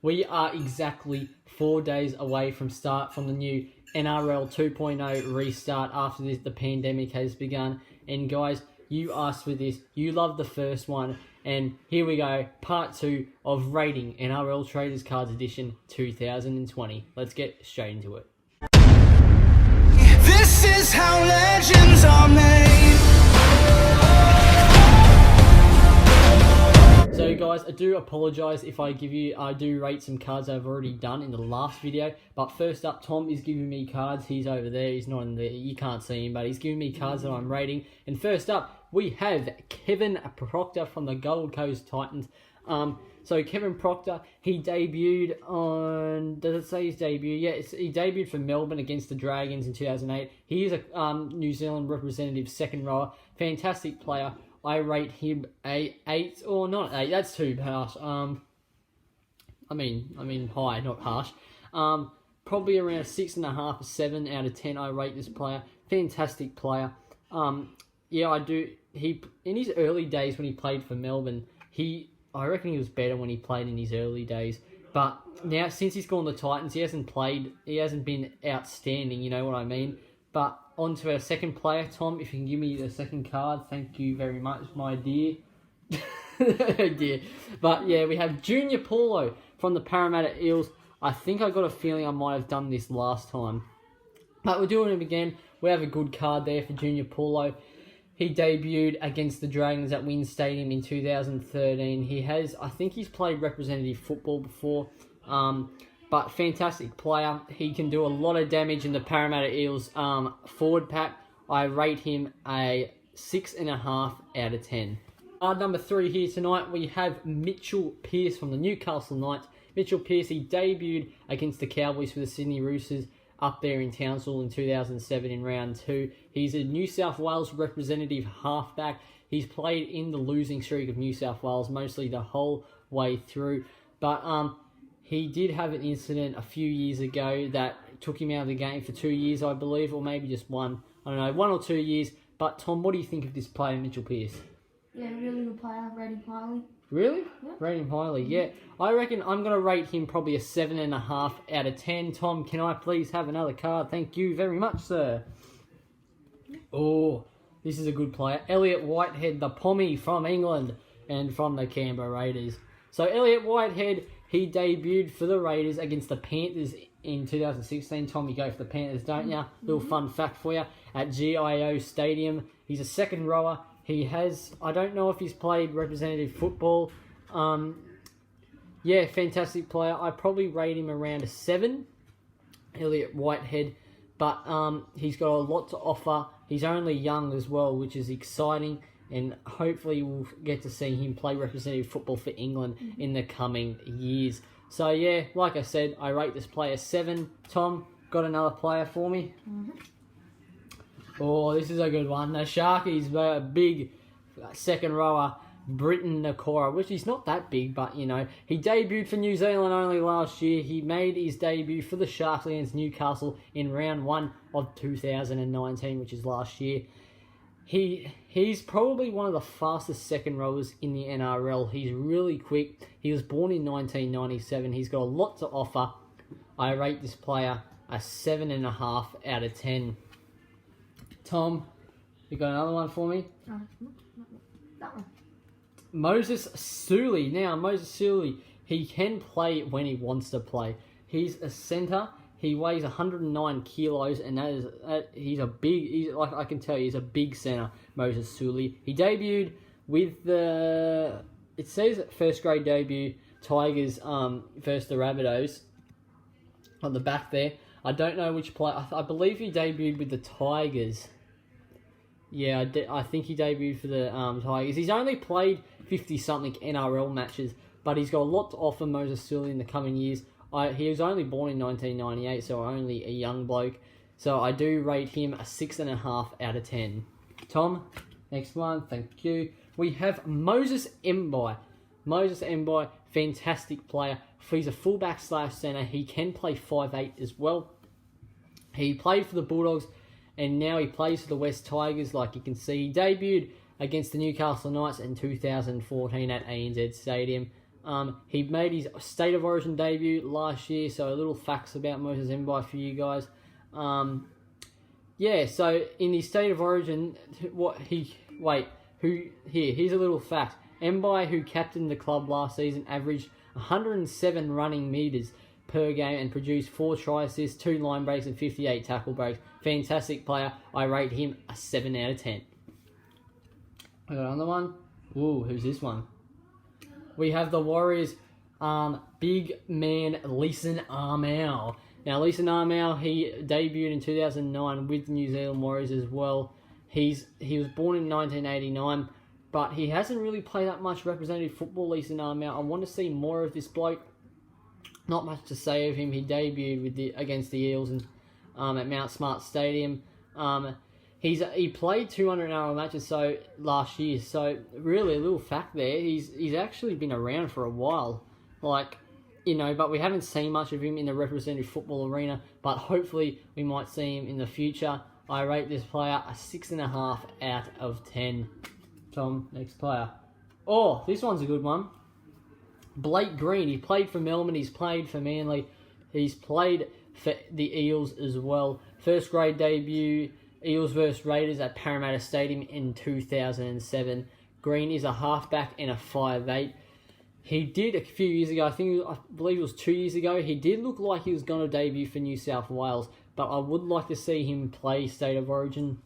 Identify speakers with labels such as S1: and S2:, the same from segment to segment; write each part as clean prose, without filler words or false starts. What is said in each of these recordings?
S1: We are exactly 4 days away from the new NRL 2.0 restart after the pandemic has begun. And guys, you asked for this. You loved the first one. And here we go, part 2 of rating NRL Traders Cards Edition 2020. Let's get straight into it.
S2: This is how legends are made.
S1: So guys, I do apologise if I do rate some cards I've already done in the last video. But first up, Tom is giving me cards. He's over there. He's not in there. You can't see him, but he's giving me cards that I'm rating. And first up, we have Kevin Proctor from the Gold Coast Titans. So Kevin Proctor, he debuted on... Does it say his debut? Yeah, he debuted for Melbourne against the Dragons in 2008. He is a New Zealand representative second rower. Fantastic player. I rate him a 8, or not 8. That's too harsh. I mean high, not harsh. Probably around 6.5, 7 out of 10. I rate this player. Fantastic player. Yeah, I do. He in his early days when he played for Melbourne, I reckon he was better when he played in his early days. But now since he's gone to the Titans, he hasn't been outstanding. You know what I mean? But on to our second player, Tom. If you can give me the second card, thank you very much, my dear. Dear. But yeah, we have Junior Paulo from the Parramatta Eels. I think I got a feeling I might have done this last time. But we're doing him again. We have a good card there for Junior Paulo. He debuted against the Dragons at WIN Stadium in 2013. I think he's played representative football before. But fantastic player. He can do a lot of damage in the Parramatta Eels forward pack. I rate him a 6.5 out of 10. Number 3 here tonight, we have Mitchell Pearce from the Newcastle Knights. Mitchell Pearce, he debuted against the Cowboys for the Sydney Roosters up there in Townsville in 2007 in round 2. He's a New South Wales representative halfback. He's played in the losing streak of New South Wales mostly the whole way through. But he did have an incident a few years ago that took him out of the game for 2 years, I believe, or maybe just one. I don't know, 1 or 2 years. But Tom, what do you think of this player, Mitchell Pearce?
S3: Yeah, really good player, rate him highly.
S1: Really?
S3: Yeah.
S1: Rate him highly, yeah. I reckon I'm going to rate him probably a 7.5 out of 10. Tom, can I please have another card? Thank you very much, sir. Oh, this is a good player. Elliot Whitehead, the Pommy from England and from the Canberra Raiders. So Elliot Whitehead, he debuted for the Raiders against the Panthers in 2016. Tom, you go for the Panthers, don't you? Little fun fact for you. At GIO Stadium. He's a second rower. I don't know if he's played representative football. Yeah, fantastic player. I probably rate him around a 7, Elliot Whitehead. But he's got a lot to offer. He's only young as well, which is exciting. And hopefully we'll get to see him play representative football for England in the coming years. So yeah, like I said, I rate this player 7. Tom, got another player for me? Mm-hmm. Oh, this is a good one. The Sharkies, a big second rower, Britton Nikora, which is not that big, but, you know, he debuted for New Zealand only last year. He made his debut for the Sharks against Newcastle in round 1 of 2019, which is last year. He's probably one of the fastest second rowers in the NRL. He's really quick. He was born in 1997. He's got a lot to offer. I rate this player a 7.5 out of 10. Tom, you got another one for me?
S3: That one.
S1: Moses Suli. Now, Moses Suli, he can play when he wants to play. He's a centre. He weighs 109 kilos, and I can tell you, he's a big centre, Moses Suli. He debuted with it says first grade debut, Tigers versus the Rabbitohs on the back there. I don't know which player. I believe he debuted with the Tigers. Yeah, I think he debuted for the Tigers. He's only played 50-something NRL matches, but he's got a lot to offer, Moses Suli, in the coming years. He was only born in 1998, so only a young bloke. So I do rate him a 6.5 out of 10. Tom, next one, thank you. We have Moses Mbai. Moses Mbai, fantastic player. He's a fullback / centre. He can play 5'8" as well. He played for the Bulldogs, and now he plays for the West Tigers, like you can see. He debuted against the Newcastle Knights in 2014 at ANZ Stadium. He made his State of Origin debut last year, so a little facts about Moses Mbye for you guys. So in his State of Origin, here's a little fact. Mbye, who captained the club last season, averaged 107 running metres per game and produced 4 try assists, 2 line breaks and 58 tackle breaks. Fantastic player. I rate him a 7 out of 10. I got another one. Ooh, who's this one? We have the Warriors' big man, Leeson Armour. Now, Leeson Armour, he debuted in 2009 with the New Zealand Warriors as well. He was born in 1989, but he hasn't really played that much representative football, Leeson Armour. I want to see more of this bloke. Not much to say of him. He debuted against the Eels at Mount Smart Stadium. He played 200 NRL matches last year. So really, a little fact there. He's actually been around for a while. But we haven't seen much of him in the representative football arena. But hopefully, we might see him in the future. I rate this player a 6.5 out of 10. Tom, next player. Oh, this one's a good one. Blake Green. He played for Melbourne. He's played for Manly. He's played for the Eels as well. First grade debut, Eels vs Raiders at Parramatta Stadium in 2007. Green is a halfback and a 5'8". He did a few years ago, I believe it was 2 years ago, he did look like he was going to debut for New South Wales, but I would like to see him play State of Origin.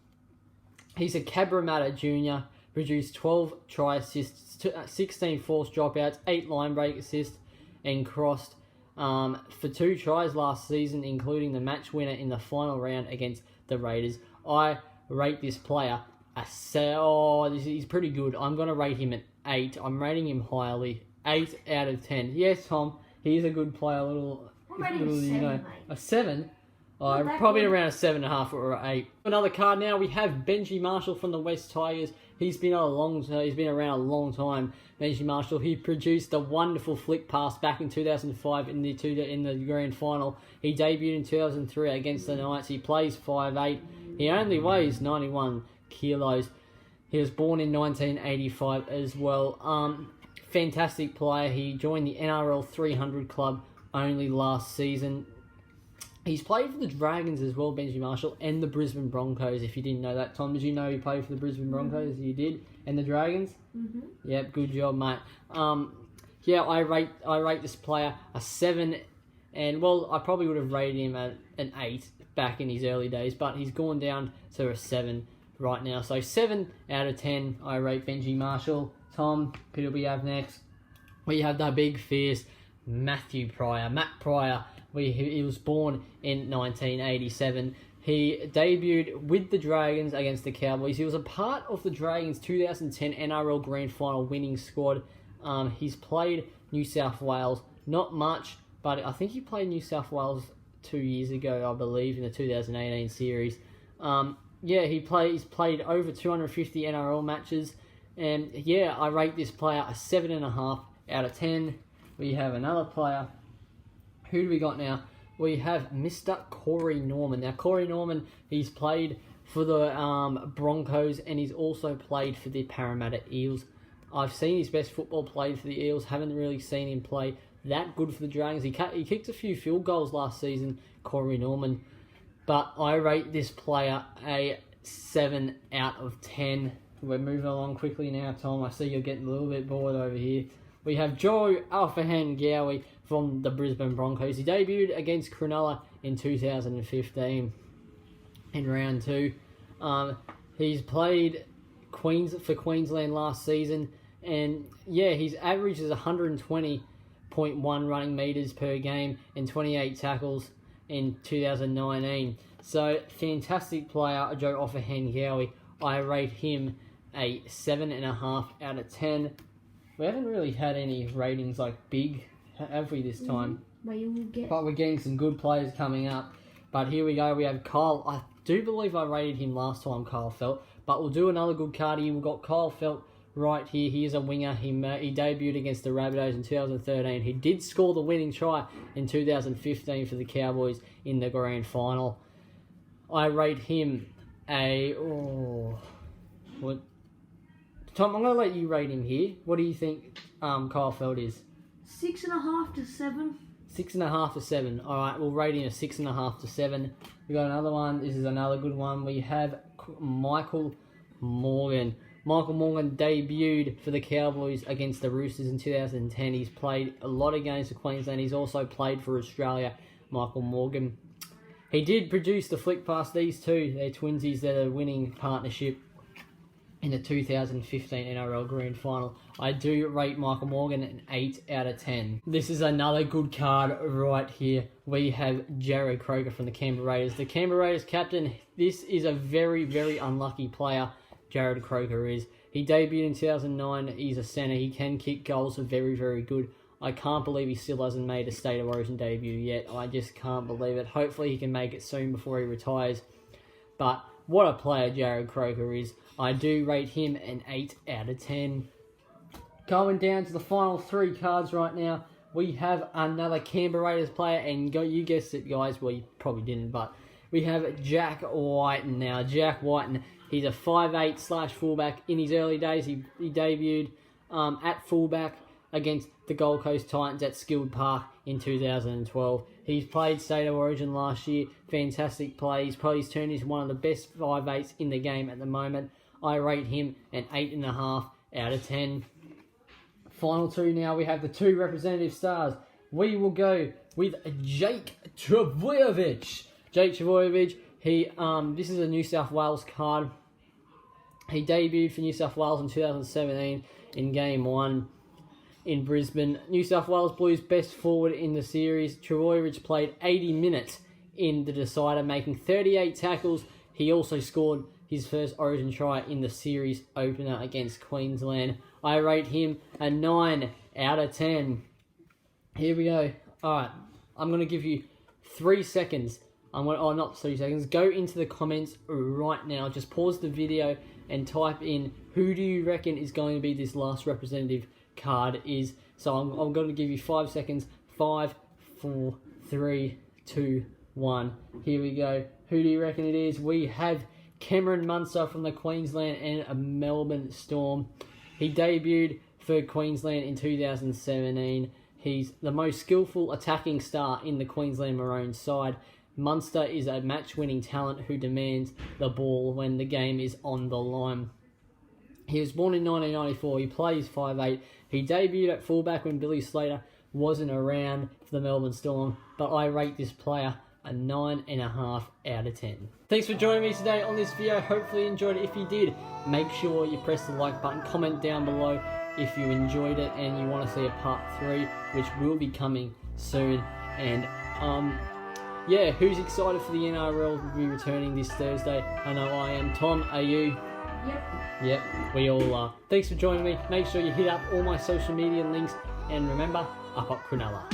S1: He's a Cabramatta junior, produced 12 try assists, 16 forced dropouts, 8 line break assists, and crossed for 2 tries last season, including the match winner in the final round against the Raiders. I rate this player he's pretty good. I'm going to rate him an 8. I'm rating him highly. 8 out of 10. Yes, Tom, he's a good player.
S3: I'm rating a 7, mate.
S1: A 7?
S3: Not
S1: Probably
S3: that good.
S1: around a 7.5 or an 8. Another card now. We have Benji Marshall from the West Tigers. He's been around a long time. Benji Marshall. He produced the wonderful flick pass back in 2005 in the grand final. He debuted in 2003 against the Knights. He plays 5'8". He only weighs 91 kilos. He was born in 1985 as well. Fantastic player. He joined the NRL 300 club only last season. He's played for the Dragons as well, Benji Marshall, and the Brisbane Broncos, if you didn't know that. Tom, did you know he played for the Brisbane Broncos? You did? And the Dragons?
S3: Mm-hmm.
S1: Yep, good job, mate. I rate this player a 7, and, I probably would have rated him at an 8 back in his early days, but he's gone down to a 7 right now. So 7 out of 10, I rate Benji Marshall. Tom, who do we have next? We have the big, fierce Matt Pryor. He was born in 1987. He debuted with the Dragons against the Cowboys. He was a part of the Dragons' 2010 NRL Grand Final winning squad. He's played New South Wales, not much, but I think he played New South Wales 2 years ago, I believe, in the 2018 series. He's played over 250 NRL matches, and I rate this player a 7.5 out of 10. We have another player. Who do we got now? We have Mr. Corey Norman. Now, Corey Norman, he's played for the Broncos, and he's also played for the Parramatta Eels. I've seen his best football played for the Eels. Haven't really seen him play that good for the Dragons. He kicked a few field goals last season, Corey Norman. But I rate this player a 7 out of 10. We're moving along quickly now, Tom. I see you're getting a little bit bored over here. We have Joe Alphahan-Gowie from the Brisbane Broncos. He debuted against Cronulla in 2015 in round 2. He's played for Queensland last season, and his average is 120.1 running metres per game and 28 tackles in 2019. So, fantastic player, Joe Alphahan-Gowie. I rate him a 7.5 out of 10. We haven't really had any ratings like big, have we, this time? But we're getting some good players coming up. But here we go. We have Kyle. I do believe I rated him last time, Kyle Felt. But we'll do another good card here. We've got Kyle Felt right here. He is a winger. He debuted against the Rabbitohs in 2013. He did score the winning try in 2015 for the Cowboys in the grand final. I rate him Tom, I'm going to let you rate him here. What do you think Kyle Felt is?
S3: 6.5 to 7.
S1: 6.5 to 7. All right, we'll rate him a 6.5 to 7. We got another one. This is another good one. We have Michael Morgan. Michael Morgan debuted for the Cowboys against the Roosters in 2010. He's played a lot of games for Queensland. He's also played for Australia. Michael Morgan. He did produce the flick past these two. They're twinsies. They're the winning partnership in the 2015 NRL Grand Final. I do rate Michael Morgan an 8 out of 10. This is another good card right here. We have Jared Croker from the Canberra Raiders. The Canberra Raiders captain. This is a very, very unlucky player. Jared Croker is. He debuted in 2009. He's a centre. He can kick goals. Very, very good. I can't believe he still hasn't made a State of Origin debut yet. I just can't believe it. Hopefully he can make it soon before he retires. But what a player Jared Croker is. I do rate him an 8 out of 10. Going down to the final 3 cards right now. We have another Canberra Raiders player. And you guessed it, guys. Well, you probably didn't. But we have Jack Whiten now. Jack Whiten. He's a 5'8" / fullback. In his early days, he debuted at fullback against the Gold Coast Titans at Skilled Park in 2012. He's played State of Origin last year. Fantastic play. He's turned into one of the best 5'8" in the game at the moment. I rate him an 8.5 out of 10. Final 2 now. We have the 2 representative stars. We will go with Jake Travois. Jake Travois. This is a New South Wales card. He debuted for New South Wales in 2017 in Game 1 in Brisbane. New South Wales Blues best forward in the series. Travois played 80 minutes in the decider, making 38 tackles. He also scored his first Origin try in the series opener against Queensland. I rate him a 9 out of 10. Here we go. Alright, I'm going to give you 3 seconds. Not 3 seconds. Go into the comments right now. Just pause the video and type in who do you reckon is going to be this last representative card is. So I'm going to give you 5 seconds. 5, 4, 3, 2, 1. Here we go. Who do you reckon it is? We have Cameron Munster from the Queensland and Melbourne Storm. He debuted for Queensland in 2017. He's the most skillful attacking star in the Queensland Maroons side. Munster is a match-winning talent who demands the ball when the game is on the line. He was born in 1994. He plays 5'8". He debuted at fullback when Billy Slater wasn't around for the Melbourne Storm, but I rate this player a 9.5 out of 10. Thanks for joining me today on this video. Hopefully you enjoyed it. If you did, make sure you press the like button. Comment down below if you enjoyed it and you want to see a part 3, which will be coming soon. And yeah, who's excited for the NRL to be returning this Thursday? I know I am. Tom, are you? Yep, we all are. Thanks for joining me. Make sure you hit up all my social media links. And remember, up Cronulla.